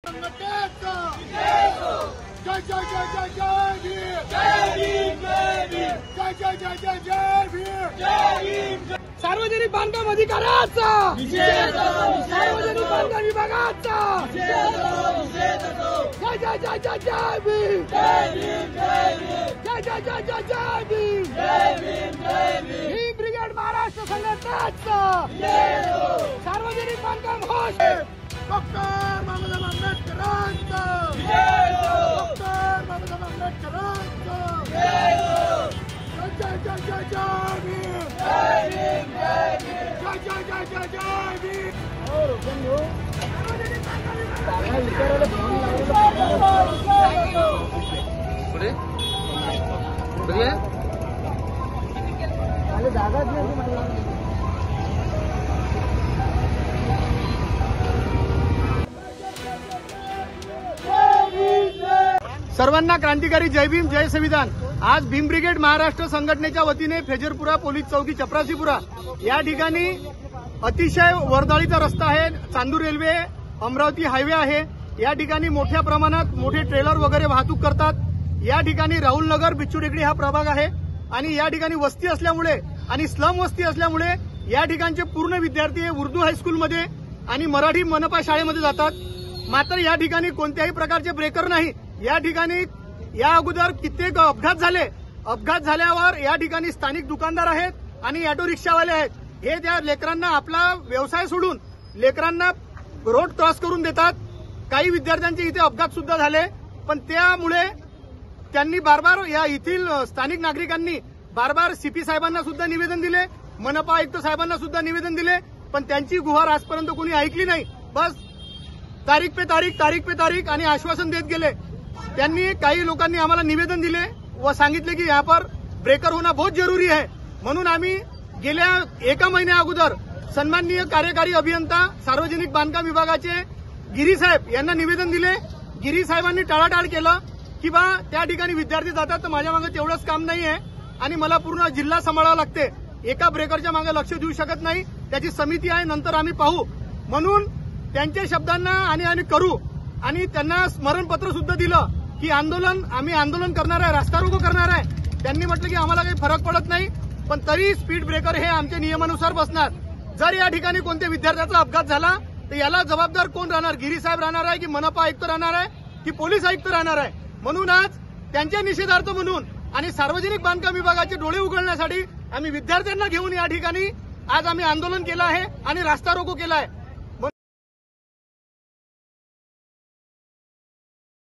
संघटनेचा जय जय जय जय जय भीम, जय भीम, जय भीम, जय जय जय जय जय भीम, जय भीम। सार्वजनिक बांधकाम अधिकाराचा सार्वजनिक बांधकाम विभागाचा जय जय जय जय जय भीम, जय भीम, जय भीम, जय जय जय जय जय भीम, जय भीम, जय भीम। भीम ब्रिगेड महाराष्ट्र संघटनेचा सार्वजनिक बांधकाम होश डॉक्टर बाबासाहेब आंबेडकरांचा डॉक्टर बाबासाहेब आंबेडकरांचा जय जय जय जय भीम, जय भीम, जय भीम, जय जय जय जय जय भीम। और पुढे बघूया जागा सर्वांना क्रांतिकारी जय भीम, जय संविधान। आज भीम ब्रिगेड महाराष्ट्र संघटनेच्या वतीने फेजरपुरा पोलीस चौकी चपराशीपुरा या ठिकाणी अतिशय वर्दळीचा रस्ता आहे, चांदूर रेल्वे अमरावती हायवे आहे। या ठिकाणी मोठ्या प्रमाणात मोठे ट्रेलर वगैरे वाहतूक करतात। या ठिकाणी राहुल नगर बिच्छू टेकडी हा प्रभाग आहे आणि या ठिकाणी वस्ती असल्यामुळे आणि स्लम वस्ती असल्यामुळे या ठिकाणचे पूर्ण विद्यार्थी हे उर्दू हायस्कूलमध्ये आणि मराठी मनपा शाळेमध्ये जातात। मात्र या ठिकाणी कोणत्याही प्रकारचे ब्रेकर नाही। या ठिकाणी या अगोदर कित्येक अपघात झाले। अपघात झाल्यावर या ठिकाणी स्थानिक दुकानदार आहेत आणि ऑटो रिक्षावाले आहेत, हे त्या लेकरांना आपला व्यवसाय सोडून लेकरांना रोड क्रॉस करून देतात। काही विद्यार्थ्यांचे इथे अपघात सुद्धा झाले, पण त्यामुळे त्यांनी बारबार या येथील स्थानिक नागरिकांनी बारबार सीपी साहेबांना सुद्धा निवेदन दिले, मनपा आयुक्त साहेबांना सुद्धा निवेदन दिले, पण त्यांची गुहार आजपर्यंत कोणी ऐकली नाही। बस तारीख पे तारीख आणि आश्वासन देत गेले। त्यांनी काही लोकांनी आम्हाला निवेदन दिले व सांगितले की यहाँ पर ब्रेकर होना बहुत जरूरी है। म्हणून आम्ही गेल्या एका महिन्या अगोदर सन्माननीय कार्यकारी अभियंता सार्वजनिक बांधकाम विभागाचे गिरी साहेब यांना निवेदन दिले। गिरी साहेबांनी टाळाटाळ केलं की बा त्या ठिकाणी विद्यार्थी जातात तर माझ्या मागे तेवढंच काम नाही आहे आणि मला पूर्ण जिल्हा सांभाळावा लागते, एका ब्रेकरच्या मागे लक्ष देऊ शकत नाही, त्याची समिती आहे, नंतर आम्ही पाहू। म्हणून त्यांच्या शब्दांना आणि करू आणि त्यांना स्मरणपत्र सुद्धा दिलं की आम्ही आंदोलन करणार आहे, रास्ता रोको करणार आहे। त्यांनी म्हटलं की आम्हाला काही फरक पडत नाही, पण तरी स्पीड ब्रेकर हे आमच्या नियमानुसार बसणार। जर या ठिकाणी कोणत्या विद्यार्थ्याचा अपघात झाला तर याला जबाबदार कोण राहणार? गिरी साहेब राहणार आहे की मनपा आयुक्त राहणार आहे की पोलीस आयुक्त राहणार आहे? म्हणून आज त्यांच्या निषेधार्थ म्हणून आणि सार्वजनिक बांधकाम विभागाचे डोळे उघडण्यासाठी आम्ही विद्यार्थ्यांना घेऊन या ठिकाणी आज आम्ही आंदोलन केलं आहे आणि रास्ता रोको केला आहे।